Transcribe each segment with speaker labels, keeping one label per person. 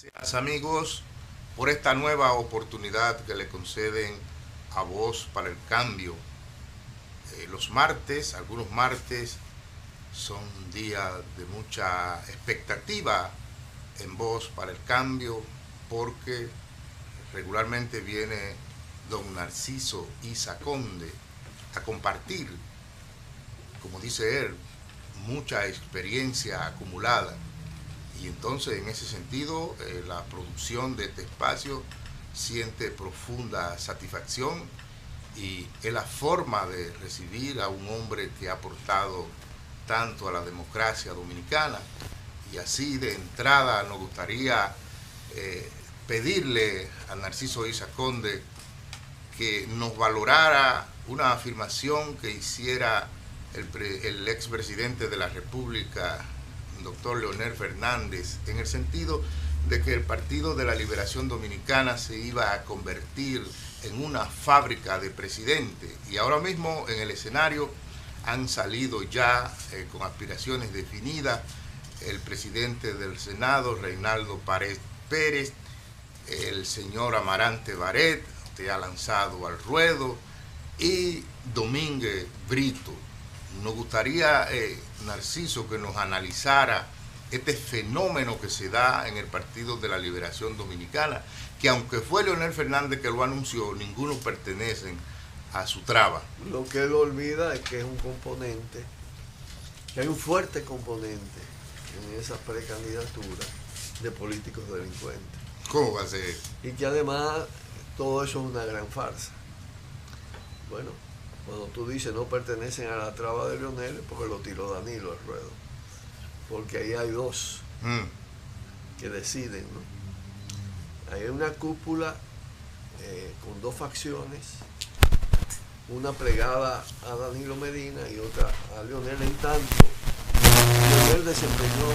Speaker 1: Gracias amigos por esta nueva oportunidad que le conceden a Voz para el Cambio. Los martes, algunos martes, son días de mucha expectativa en Voz para el Cambio porque regularmente viene don Narciso Isa Conde a compartir, como dice él, mucha experiencia acumulada. Y entonces en ese sentido la producción de este espacio siente profunda satisfacción y es la forma de recibir a un hombre que ha aportado tanto a la democracia dominicana. Y así de entrada nos gustaría pedirle a Narciso Isa Conde que nos valorara una afirmación que hiciera el expresidente de la República, doctor Leonel Fernández, en el sentido de que el Partido de la Liberación Dominicana se iba a convertir en una fábrica de presidentes. Y ahora mismo en el escenario han salido ya con aspiraciones definidas el presidente del Senado, Reinaldo Pared Pérez, el señor Amarante Baret, que ha lanzado al ruedo, y Domínguez Brito. Nos gustaría, Narciso, que nos analizara este fenómeno que se da en el Partido de la Liberación Dominicana, que aunque fue Leonel Fernández que lo anunció, ninguno pertenecen a su traba.
Speaker 2: Lo que él olvida es que es un componente, que hay un fuerte componente en esa precandidatura de políticos delincuentes.
Speaker 1: ¿Cómo va a ser?
Speaker 2: Y que además todo eso es una gran farsa. Bueno, cuando tú dices no pertenecen a la traba de Leonel, es porque lo tiró Danilo al ruedo. Porque ahí hay dos que deciden, ¿no? Hay una cúpula con dos facciones, una plegada a Danilo Medina y otra a Leonel. En tanto, Leonel desempeñó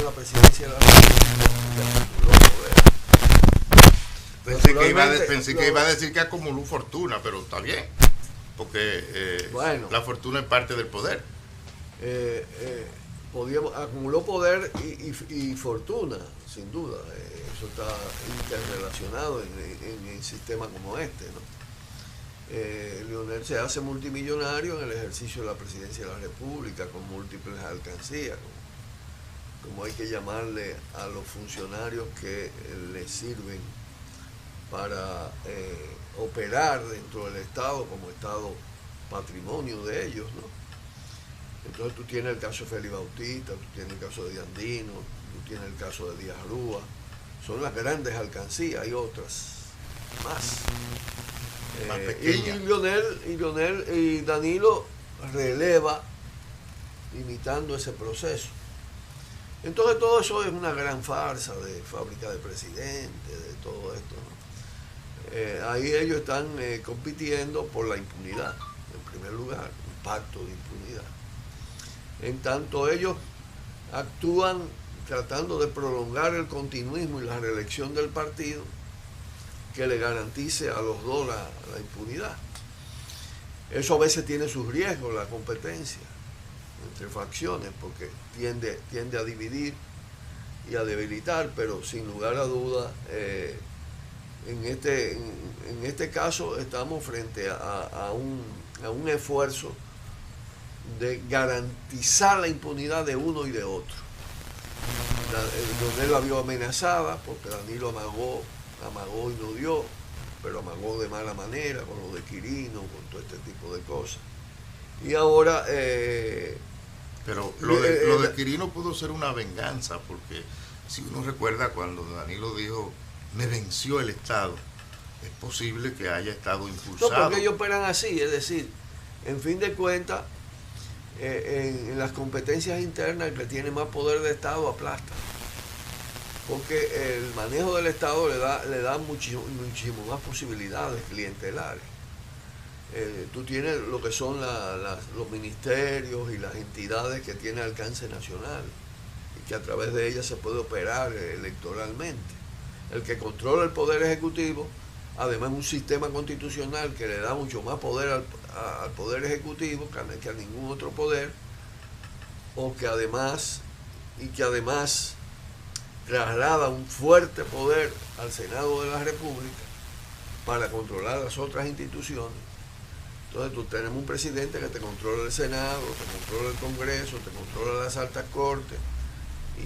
Speaker 2: la presidencia de la República.
Speaker 1: Pensé que iba a decir que acumuló fortuna, pero está bien, porque bueno, la fortuna es parte del poder.
Speaker 2: Acumuló poder y fortuna, sin duda. Eso está interrelacionado en un sistema como este, ¿no? Leonel se hace multimillonario en el ejercicio de la presidencia de la República con múltiples alcancías, como hay que llamarle a los funcionarios que le sirven para operar dentro del Estado como Estado patrimonio de ellos, ¿no? Entonces tú tienes el caso de Félix Bautista, tú tienes el caso de Diandino, tú tienes el caso de Díaz Rúa. Son las grandes alcancías, hay otras más. Y Leonel y Danilo releva imitando ese proceso. Entonces todo eso es una gran farsa de fábrica de presidentes, de todo esto, ¿no? Ahí ellos están compitiendo por la impunidad, en primer lugar, un pacto de impunidad. En tanto ellos actúan tratando de prolongar el continuismo y la reelección del partido que le garantice a los dos la impunidad. Eso a veces tiene sus riesgos, la competencia entre facciones, porque tiende a dividir y a debilitar, pero sin lugar a duda en este caso estamos frente a un esfuerzo de garantizar la impunidad de uno y de otro. Leonel la vio amenazada porque Danilo amagó y no dio, pero amagó de mala manera con lo de Quirino, con todo este tipo de cosas. Y ahora
Speaker 1: pero lo de Quirino pudo ser una venganza, porque si uno recuerda cuando Danilo dijo me venció el Estado, es posible que haya estado impulsado.
Speaker 2: No, porque ellos operan así, es decir, en fin de cuentas, en las competencias internas el que tiene más poder de Estado aplasta, porque el manejo del Estado le da muchísimo más posibilidades clientelares. Tú tienes lo que son los ministerios y las entidades que tienen alcance nacional y que a través de ellas se puede operar electoralmente. El que controla el poder ejecutivo, además un sistema constitucional que le da mucho más poder al poder ejecutivo que a ningún otro poder, y que además traslada un fuerte poder al Senado de la República para controlar las otras instituciones. Entonces tú tenemos un presidente que te controla el Senado, te controla el Congreso, te controla las altas cortes,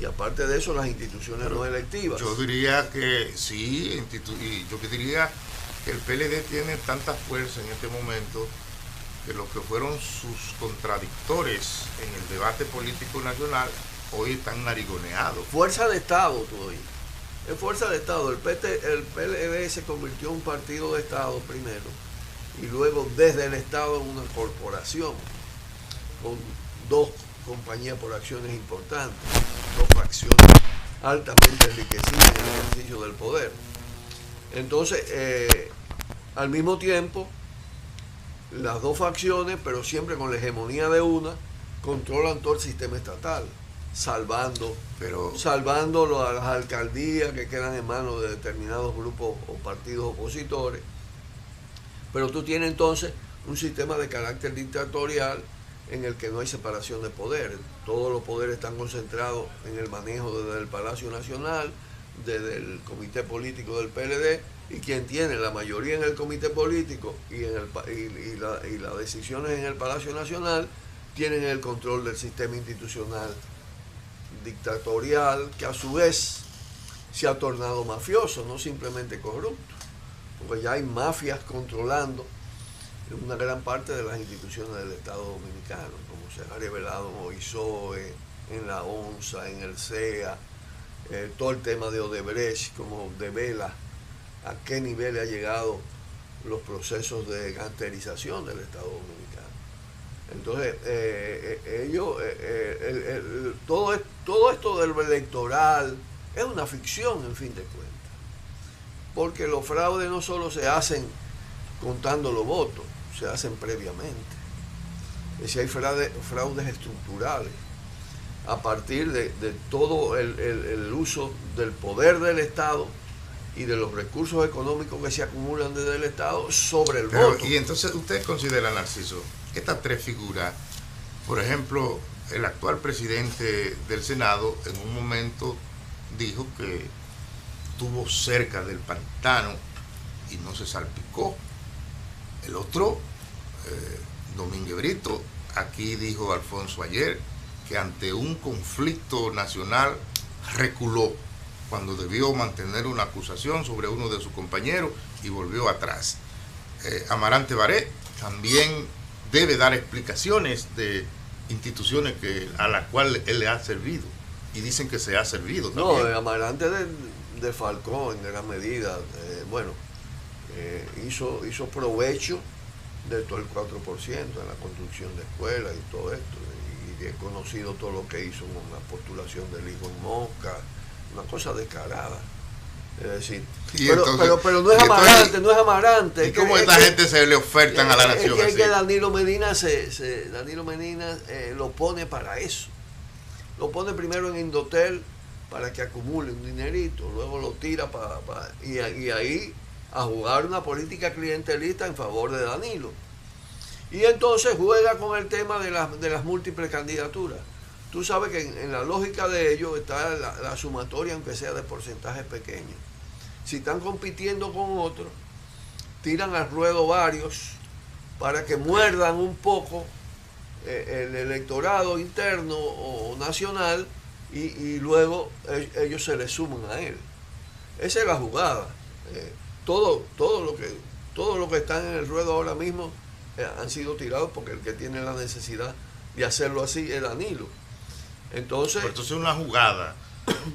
Speaker 2: y aparte de eso las instituciones no electivas.
Speaker 1: Yo diría que sí, y yo diría que el PLD tiene tanta fuerza en este momento que los que fueron sus contradictores en el debate político nacional hoy están narigoneados.
Speaker 2: Fuerza de Estado, tú oyes. Es fuerza de Estado. El PLD se convirtió en un partido de Estado primero, y luego desde el Estado en una corporación con dos compañías por acciones importantes, dos fracciones altamente enriquecidas en el ejercicio del poder. Entonces, al mismo tiempo, las dos facciones, pero siempre con la hegemonía de una, controlan todo el sistema estatal, salvando a las alcaldías que quedan en manos de determinados grupos o partidos opositores. Pero tú tienes entonces un sistema de carácter dictatorial en el que no hay separación de poderes. Todos los poderes están concentrados en el manejo desde el Palacio Nacional, desde el comité político del PLD, y quien tiene la mayoría en el comité político y las decisiones en el Palacio Nacional tienen el control del sistema institucional dictatorial, que a su vez se ha tornado mafioso, no simplemente corrupto, porque ya hay mafias controlando una gran parte de las instituciones del Estado Dominicano, como se ha revelado en OISOE, en la ONSA, en el CEA, todo el tema de Odebrecht, como devela a qué nivel ha llegado los procesos de gangsterización del Estado Dominicano. Entonces, todo esto del electoral es una ficción, en fin de cuentas, porque los fraudes no solo se hacen contando los votos, se hacen previamente. Es decir, hay fraudes estructurales a partir de todo el uso del poder del Estado y de los recursos económicos que se acumulan desde el Estado sobre el voto.
Speaker 1: Y entonces usted considera, Narciso, estas tres figuras, por ejemplo, el actual presidente del Senado en un momento dijo que estuvo cerca del pantano y no se salpicó. El otro, Domínguez Brito, aquí dijo Alfonso ayer que ante un conflicto nacional reculó cuando debió mantener una acusación sobre uno de sus compañeros y volvió atrás. Amarante Baré también debe dar explicaciones de instituciones a las cuales él le ha servido, y dicen que se ha servido también.
Speaker 2: No, Amarante defalcó en gran medida. Hizo provecho de todo el 4% en la construcción de escuelas y todo esto, y he conocido todo lo que hizo con la postulación del hijo en Mosca, una cosa descarada. Es decir, pero no es Amarante, no es Amarante.
Speaker 1: ¿Y cómo esta gente se le ofertan a la nación?
Speaker 2: Es que Danilo Medina lo pone para eso. Lo pone primero en Indotel para que acumule un dinerito, luego lo tira y ahí a jugar una política clientelista en favor de Danilo. Y entonces juega con el tema de las múltiples candidaturas. Tú sabes que en la lógica de ellos está la sumatoria, aunque sea de porcentajes pequeños. Si están compitiendo con otros, tiran al ruedo varios para que muerdan un poco el electorado interno o nacional, y luego ellos se le suman a él. Esa es la jugada. Todo lo que están en el ruedo ahora mismo han sido tirados porque el que tiene la necesidad de hacerlo así es Danilo. Entonces
Speaker 1: es una jugada.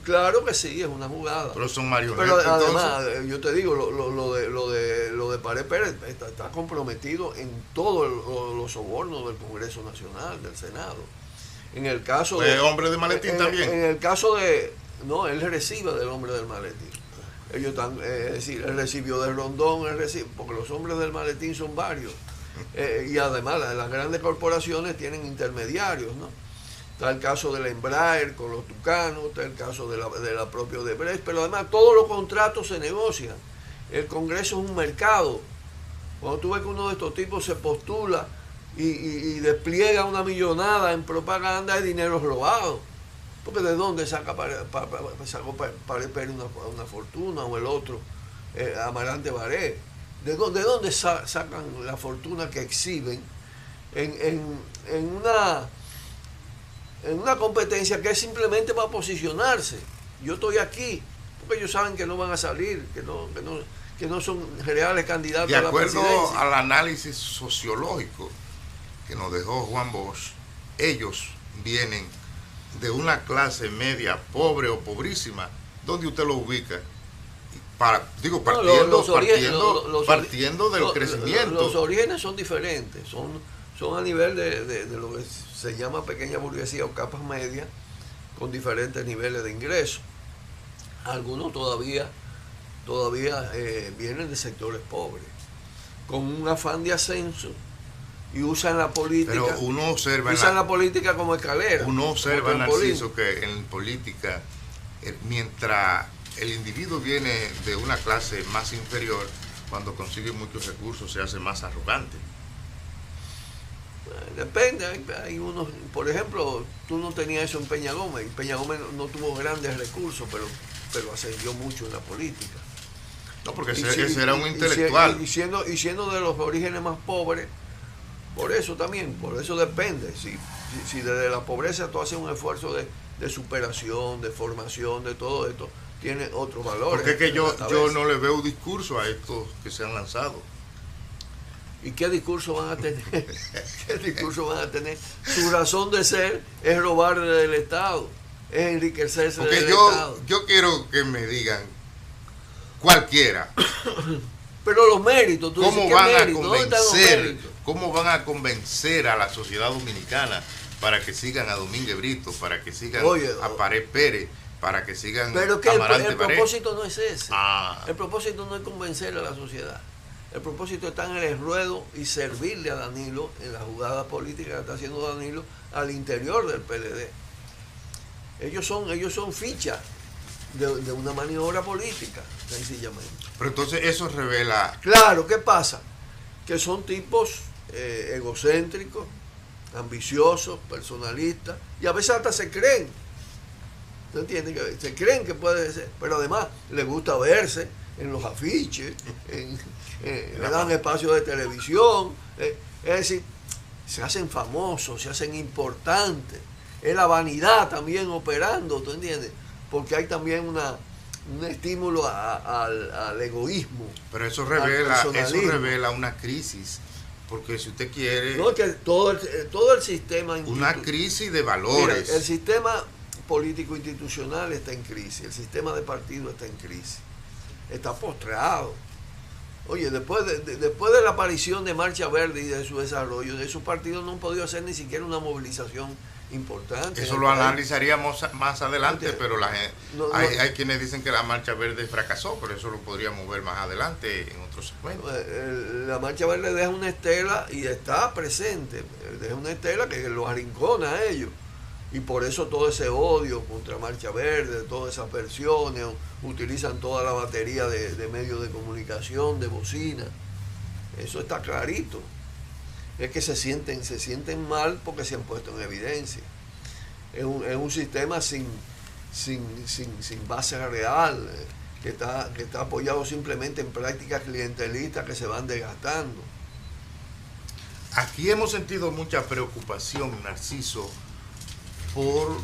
Speaker 2: Claro que sí, es una jugada.
Speaker 1: Pero son marionetas.
Speaker 2: Pero además, yo te digo, lo de Pared Pérez está comprometido en todos los sobornos del Congreso Nacional, del Senado. En el caso
Speaker 1: de hombre de maletín también.
Speaker 2: En el caso no, él recibe del hombre del maletín. Ellos están, es decir, él recibió de Rondón, porque los hombres del maletín son varios. Y además las grandes corporaciones tienen intermediarios, ¿no? Está el caso de la Embraer con los Tucanos, está el caso de la propia Odebrecht, pero además todos los contratos se negocian. El Congreso es un mercado. Cuando tú ves que uno de estos tipos se postula y despliega una millonada en propaganda, de dinero robado. Porque ¿de dónde sacó Pared Pérez una fortuna o el otro, Amarante Baré? ¿De dónde sacan la fortuna que exhiben en una competencia que es simplemente para posicionarse? Yo estoy aquí, porque ellos saben que no van a salir, que no son reales candidatos a la presidencia.
Speaker 1: De acuerdo al análisis sociológico que nos dejó Juan Bosch, ellos vienen de una clase media, pobre o pobrísima. ¿Dónde usted lo ubica? Partiendo del crecimiento.
Speaker 2: Los orígenes son diferentes, son a nivel de lo que se llama pequeña burguesía o capas medias, con diferentes niveles de ingresos. Algunos todavía vienen de sectores pobres, con un afán de ascenso, y usan la política.
Speaker 1: Pero uno observa
Speaker 2: la política como escalera.
Speaker 1: Uno observa, Narciso, que en política, mientras el individuo viene de una clase más inferior, cuando consigue muchos recursos se hace más arrogante.
Speaker 2: Depende, hay unos, por ejemplo, tú no tenías eso en Peña Gómez. Peña Gómez no tuvo grandes recursos, pero ascendió mucho en la política.
Speaker 1: No, porque ese era un intelectual.
Speaker 2: Y siendo de los orígenes más pobres, por eso depende. Si desde la pobreza tú haces un esfuerzo de superación, de formación, de todo esto, tiene otros valores.
Speaker 1: Porque es que yo no le veo discurso a estos que se han lanzado.
Speaker 2: ¿Y qué discurso van a tener? ¿Qué discurso van a tener? Su razón de ser es robar del Estado, es enriquecerse del Estado.
Speaker 1: Yo quiero que me digan cualquiera.
Speaker 2: Pero los méritos, tú dices,
Speaker 1: ¿cómo van a convencer a la sociedad dominicana para que sigan a Domínguez Brito, para que sigan a Pared Pérez, para que sigan
Speaker 2: a Amarante Baré? El propósito no es ese.
Speaker 1: El
Speaker 2: propósito no es convencer a la sociedad. El propósito está en el ruedo y servirle a Danilo en la jugada política que está haciendo Danilo al interior del PLD. Ellos son fichas de una maniobra política, sencillamente.
Speaker 1: Pero entonces eso revela...
Speaker 2: Claro, ¿qué pasa? Que son tipos egocéntricos, ambiciosos, personalistas, y a veces hasta se creen. ¿Tú entiendes? Que se creen que puede ser, pero además les gusta verse en los afiches, le dan espacio de televisión, es decir, se hacen famosos, se hacen importantes. Es la vanidad también operando, ¿tú entiendes? Porque hay también un estímulo al egoísmo.
Speaker 1: Pero eso revela una crisis, porque si usted quiere...
Speaker 2: No, que todo el sistema...
Speaker 1: Una crisis de valores.
Speaker 2: Mira, el sistema político institucional está en crisis, el sistema de partido está en crisis, está postrado. Oye, después de la aparición de Marcha Verde y de su desarrollo, de esos partidos no han podido hacer ni siquiera una movilización importante.
Speaker 1: Eso lo analizaríamos más adelante, pero hay quienes dicen que la Marcha Verde fracasó, pero eso lo podríamos ver más adelante en otros segmentos.
Speaker 2: La Marcha Verde deja una estela y está presente, deja una estela que los arrincona a ellos. Y por eso todo ese odio contra Marcha Verde, todas esas versiones, utilizan toda la batería de medios de comunicación, de bocina. Eso está clarito. Es que se sienten mal porque se han puesto en evidencia. Es un sistema sin base real, que está apoyado simplemente en prácticas clientelistas que se van desgastando.
Speaker 1: Aquí hemos sentido mucha preocupación, Narciso, por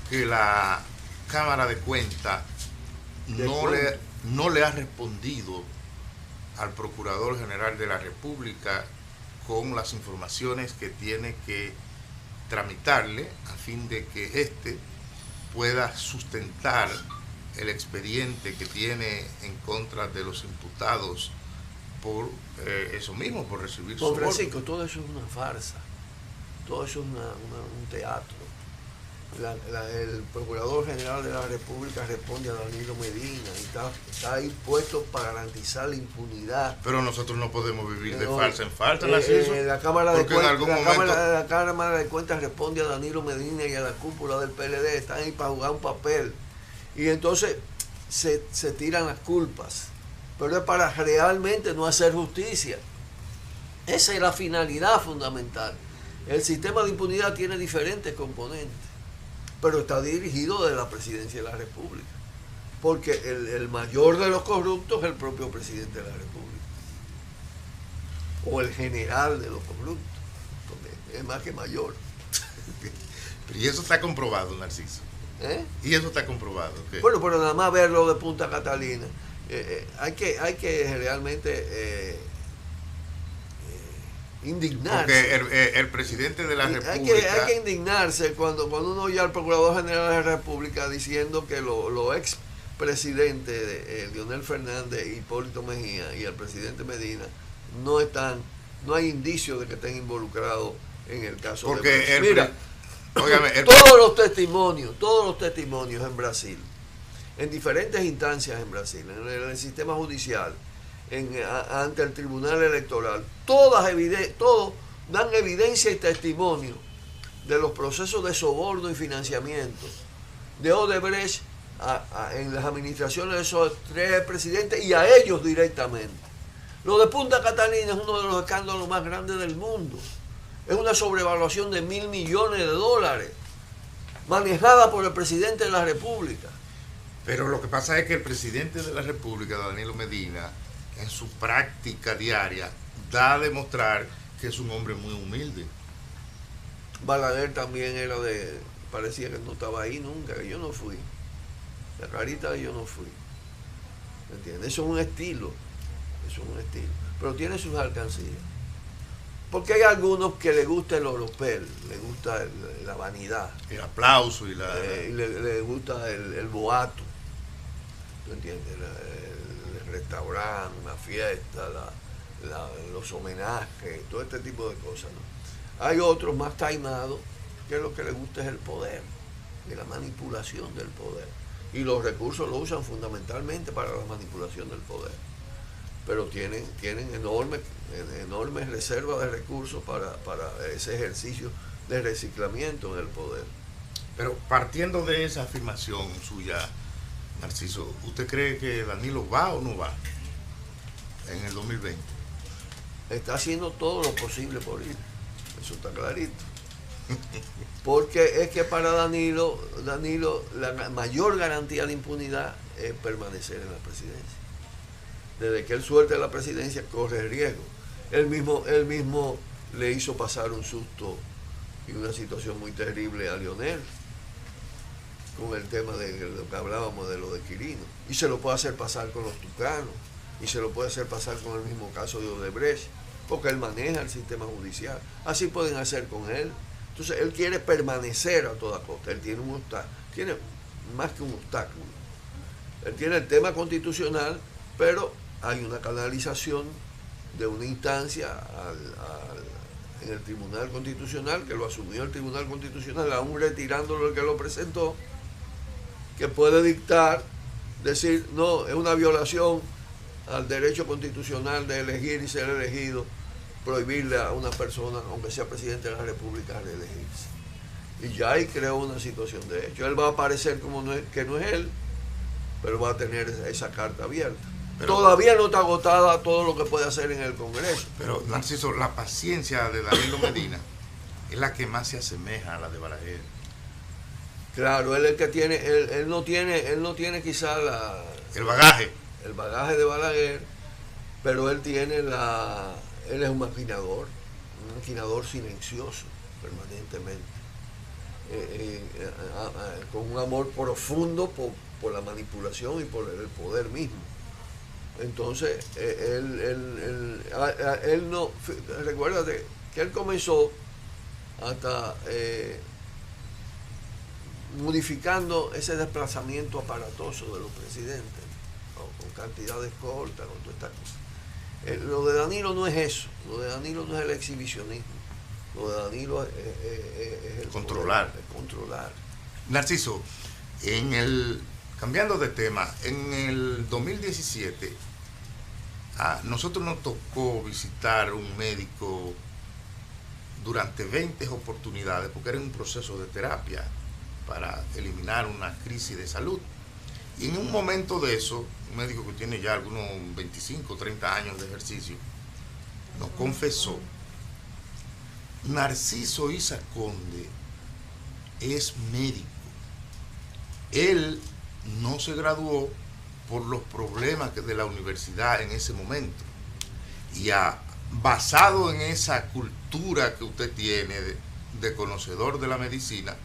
Speaker 1: que la Cámara de Cuentas no le ha respondido al Procurador General de la República con las informaciones que tiene que tramitarle a fin de que éste pueda sustentar el expediente que tiene en contra de los imputados por eso mismo, por recibir soborno.
Speaker 2: Francisco, todo eso es una farsa, todo eso es un teatro. El Procurador General de la República responde a Danilo Medina y está ahí puesto para garantizar la impunidad.
Speaker 1: Pero nosotros no podemos vivir de falsa en falsa,
Speaker 2: la Cámara de Cuentas responde a Danilo Medina y a la cúpula del PLD, están ahí para jugar un papel. Y entonces se tiran las culpas, pero es para realmente no hacer justicia. Esa es la finalidad fundamental. El sistema de impunidad tiene diferentes componentes. pero está dirigido de la presidencia de la República, porque el mayor de los corruptos es el propio presidente de la República, o el general de los corruptos, porque es más que mayor.
Speaker 1: Pero y eso está comprobado, Narciso. Y eso está comprobado. ¿Qué?
Speaker 2: Bueno, pero nada más verlo de Punta Catalina, hay que realmente indignarse.
Speaker 1: Porque el presidente de la República...
Speaker 2: Hay que indignarse cuando uno oye al Procurador General de la República diciendo que los ex presidentes Leonel Fernández, Hipólito Mejía y el presidente Medina no hay indicios de que estén involucrados en el caso
Speaker 1: porque
Speaker 2: Mira,
Speaker 1: óigame,
Speaker 2: todos los testimonios en Brasil, en diferentes instancias en Brasil, en el sistema judicial, ante el Tribunal Electoral, todos dan evidencia y testimonio de los procesos de soborno y financiamiento de Odebrecht en las administraciones de esos tres presidentes y a ellos directamente. Lo de Punta Catalina es uno de los escándalos más grandes del mundo. Es una sobrevaluación de $1.000 millones manejada por el presidente de la República.
Speaker 1: Pero lo que pasa es que el presidente de la República, Danilo Medina, en su práctica diaria, da a demostrar que es un hombre muy humilde.
Speaker 2: Balaguer también parecía que no estaba ahí nunca, que yo no fui. La carita de yo no fui. ¿Me entiendes? Eso es un estilo. Pero tiene sus alcancías. Porque hay algunos que les gusta el oropel, les gusta la vanidad.
Speaker 1: El aplauso y
Speaker 2: le gusta el boato. ¿Tú entiendes? El restaurante, una fiesta, los homenajes, todo este tipo de cosas, ¿no? Hay otros más taimados que lo que les gusta es el poder, y la manipulación del poder. Y los recursos los usan fundamentalmente para la manipulación del poder. Pero tienen enormes reservas de recursos para ese ejercicio de reciclamiento en el poder.
Speaker 1: Pero partiendo de esa afirmación suya, Narciso, ¿usted cree que Danilo va o no va en el 2020?
Speaker 2: Está haciendo todo lo posible por ir, eso está clarito. Porque es que para Danilo la mayor garantía de impunidad es permanecer en la presidencia. Desde que él suelte la presidencia corre riesgo. Él mismo le hizo pasar un susto y una situación muy terrible a Leonel con el tema de lo que hablábamos de lo de Quirino, y se lo puede hacer pasar con los tucanos, y se lo puede hacer pasar con el mismo caso de Odebrecht, porque él maneja el sistema judicial. Así pueden hacer con él. Entonces él quiere permanecer a toda costa. Él tiene tiene más que un obstáculo. Él tiene el tema constitucional, pero hay una canalización de una instancia en el Tribunal Constitucional, que lo asumió el Tribunal Constitucional, aún retirándolo el que lo presentó, que puede dictar, decir, no, es una violación al derecho constitucional de elegir y ser elegido, prohibirle a una persona, aunque sea presidente de la República, reelegirse. Y ya ahí creó una situación de hecho. Él va a aparecer como que no es él, pero va a tener esa carta abierta. Pero todavía no está agotada todo lo que puede hacer en el Congreso.
Speaker 1: Pero, Narciso, la paciencia de Danilo Medina es la que más se asemeja a la de Balaguer.
Speaker 2: Claro, él es el que tiene, él no tiene quizá
Speaker 1: el bagaje
Speaker 2: de Balaguer, pero él es un maquinador silencioso permanentemente, con un amor profundo por la manipulación y por el poder mismo. Entonces, él no, recuérdate que él comenzó hasta modificando ese desplazamiento aparatoso de los presidentes, ¿no? Con cantidades cortas, con todas estas cosas. Lo de Danilo no es eso, lo de Danilo no es el exhibicionismo, lo de Danilo es el
Speaker 1: controlar.
Speaker 2: Poder, controlar.
Speaker 1: Narciso, cambiando de tema, en el 2017 nosotros nos tocó visitar un médico durante 20 oportunidades, porque era un proceso de terapia para eliminar una crisis de salud. Y en un momento de eso, un médico que tiene ya algunos 25 o 30 años de ejercicio, nos confesó: Narciso Isa Conde es médico, él no se graduó por los problemas de la universidad en ese momento. Y basado en esa cultura que usted tiene de conocedor de la medicina,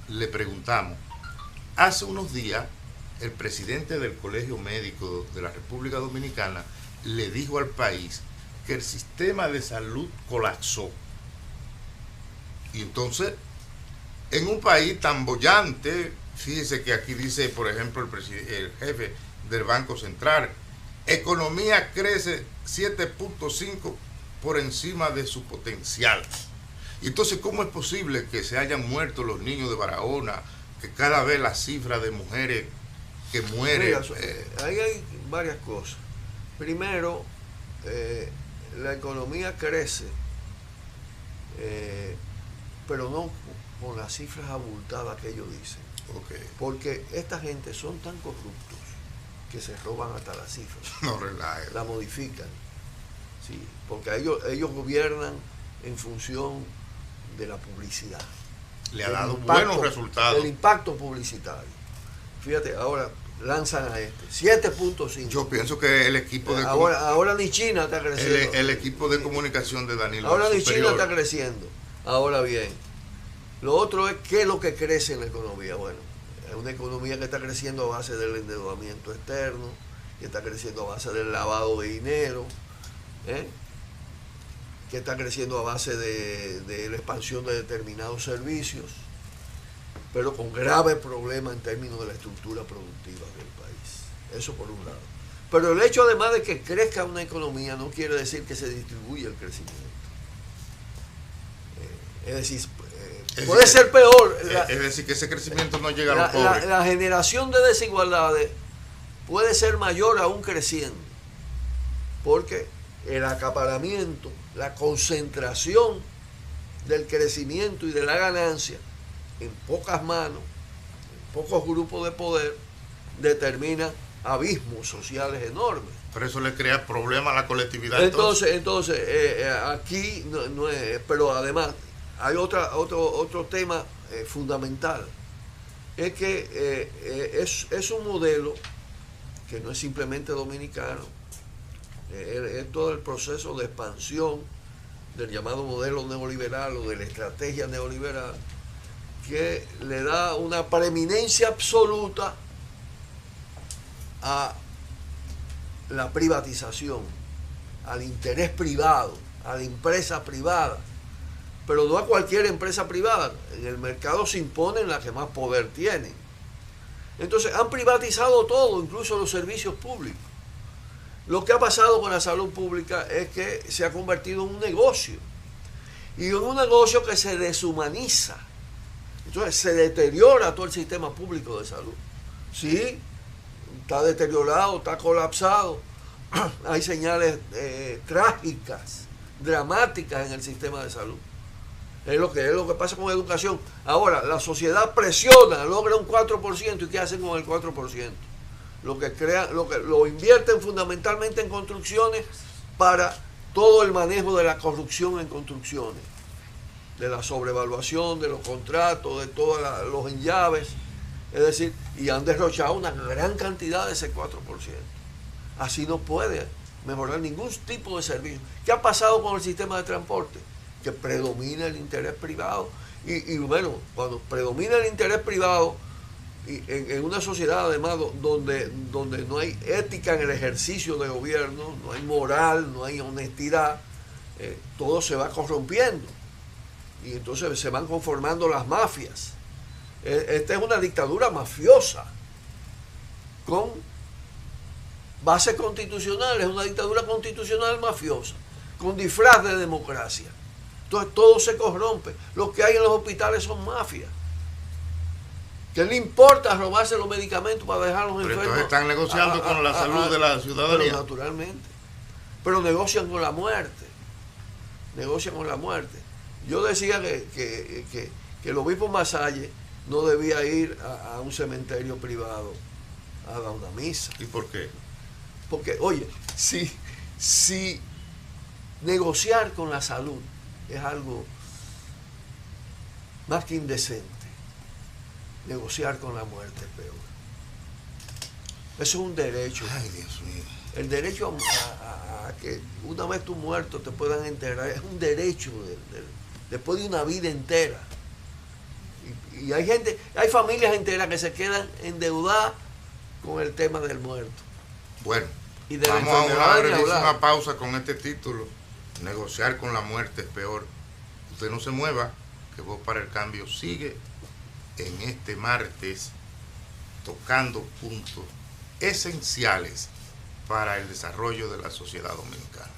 Speaker 1: le preguntamos, hace unos días el presidente del Colegio Médico de la República Dominicana le dijo al país que el sistema de salud colapsó. Y entonces, en un país tan boyante, fíjese que aquí dice, por ejemplo, el jefe del Banco Central, economía crece 7.5 por encima de su potencial. Y entonces, ¿cómo es posible que se hayan muerto los niños de Barahona, que cada vez la cifra de mujeres que mueren?
Speaker 2: Mira, ahí hay varias cosas. Primero, la economía crece, pero no con las cifras abultadas que ellos dicen.
Speaker 1: Okay.
Speaker 2: Porque esta gente son tan corruptos que se roban hasta las cifras.
Speaker 1: No relaje.
Speaker 2: La modifican. Sí, porque ellos gobiernan en función de la publicidad.
Speaker 1: Le ha dado buenos resultados.
Speaker 2: El impacto publicitario. Fíjate, ahora lanzan a 7.5.
Speaker 1: Yo pienso que el equipo de...
Speaker 2: Ahora ni China está creciendo.
Speaker 1: El equipo de comunicación de Danilo.
Speaker 2: Ahora ni China está creciendo. Ahora bien, lo otro es qué es lo que crece en la economía. Bueno, es una economía que está creciendo a base del endeudamiento externo, que está creciendo a base del lavado de dinero, que está creciendo a base de la expansión de determinados servicios, pero con graves problemas en términos de la estructura productiva del país. Eso por un lado. Pero el hecho además de que crezca una economía no quiere decir que se distribuya el crecimiento. Es decir, puede ser peor.
Speaker 1: Es decir, que ese crecimiento no llega a los pobres.
Speaker 2: La generación de desigualdades puede ser mayor aún creciendo, porque el acaparamiento, la concentración del crecimiento y de la ganancia en pocas manos, en pocos grupos de poder, determina abismos sociales enormes.
Speaker 1: Pero eso le crea problemas a la colectividad.
Speaker 2: Entonces aquí no es, pero además hay otro tema fundamental, es que es un modelo que no es simplemente dominicano, es todo el proceso de expansión del llamado modelo neoliberal o de la estrategia neoliberal, que le da una preeminencia absoluta a la privatización, al interés privado, a la empresa privada, pero no a cualquier empresa privada. En el mercado se imponen las que más poder tienen. Entonces han privatizado todo, incluso los servicios públicos. Lo que ha pasado con la salud pública es que se ha convertido en un negocio, y en un negocio que se deshumaniza. Entonces se deteriora todo el sistema público de salud. Sí, está deteriorado, está colapsado. Hay señales trágicas, dramáticas en el sistema de salud. Es lo que pasa con educación. Ahora, la sociedad presiona, logra un 4%, ¿y qué hacen con el 4%? Lo invierten fundamentalmente en construcciones para todo el manejo de la corrupción en construcciones, de la sobrevaluación, de los contratos, de todos los enllaves, es decir, y han derrochado una gran cantidad de ese 4%. Así no puede mejorar ningún tipo de servicio. ¿Qué ha pasado con el sistema de transporte? Que predomina el interés privado. Y bueno, cuando predomina el interés privado, y en una sociedad además donde no hay ética en el ejercicio de gobierno, no hay moral, no hay honestidad, todo se va corrompiendo. Y entonces se van conformando las mafias. Esta es una dictadura mafiosa con base constitucional, es una dictadura constitucional mafiosa, con disfraz de democracia. Entonces todo se corrompe. Los que hay en los hospitales son mafias. ¿Qué le importa robarse los medicamentos para dejarlos enfermos?
Speaker 1: Pero entonces están negociando con la salud de la ciudadanía.
Speaker 2: Pero naturalmente. Pero negocian con la muerte. Negocian con la muerte. Yo decía que el obispo Masalle no debía ir a un cementerio privado a dar una misa.
Speaker 1: ¿Y por qué?
Speaker 2: Porque, oye, si negociar con la salud es algo más que indecente, negociar con la muerte es peor. Eso es un derecho.
Speaker 1: Ay, Dios mío.
Speaker 2: El derecho a que una vez tú muerto te puedan enterrar es un derecho después de una vida entera. Y hay gente, hay familias enteras que se quedan endeudadas con el tema del muerto.
Speaker 1: Bueno,
Speaker 2: Y de la
Speaker 1: vamos a una
Speaker 2: enfermedad ni
Speaker 1: brevísima
Speaker 2: hablar.
Speaker 1: pausa con este título. Negociar con la muerte es peor. Usted no se mueva, que Voz para el Cambio sigue en este martes tocando puntos esenciales para el desarrollo de la sociedad dominicana.